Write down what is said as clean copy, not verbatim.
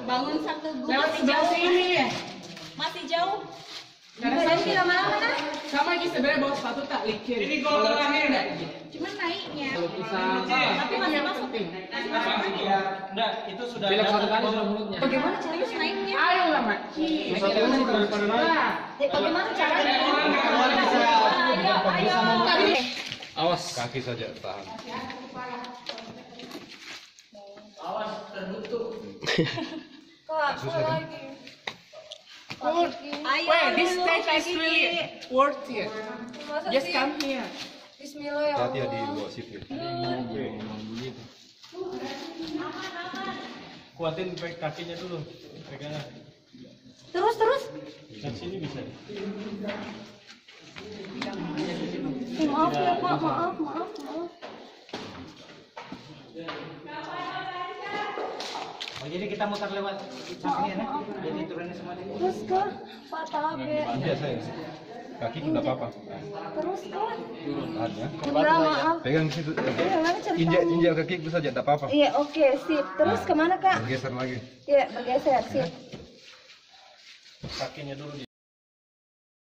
bangun Sabtu Bu. Lewat sebelah sini. Masih jauh. Masih lama-lama kan? sama aja sebenarnya bawa sepatu tak licin. Ini gol terakhir enggak? Cuman naiknya. Tapi masih masuk. Enggak, itu sudah Belok satu kali sudah mulutnya. Bagaimana caranya naiknya? ayo lah Mak. Bagaimana caranya? Ayo. Awas. Kaki saja tahan. Awas tertutup. Kok lagi? Ayo. Wait, this stage is really worth it. Just come here. Bismillah ya Hati Allah. di bawah situ. Kuatin kakinya dulu. Pegangan. Terus. Dari sini bisa. Maaf ya Pak, maaf. Oh, jadi kita muter lewat sampingnya nih. Jadi turunnya semua deh. Terus kan, Pak Tabe. Biasa ya. Kaki tidak apa-apa. Terus kan. Tahan ya. Enggak, maaf. Pegang di situ. Gimana ceritanya? Injak kaki itu saja tidak apa-apa. Iya, oke, sip. Terus kemana Kak? Bergeser lagi. Iya, bergeser, sip. Kakinya dulu.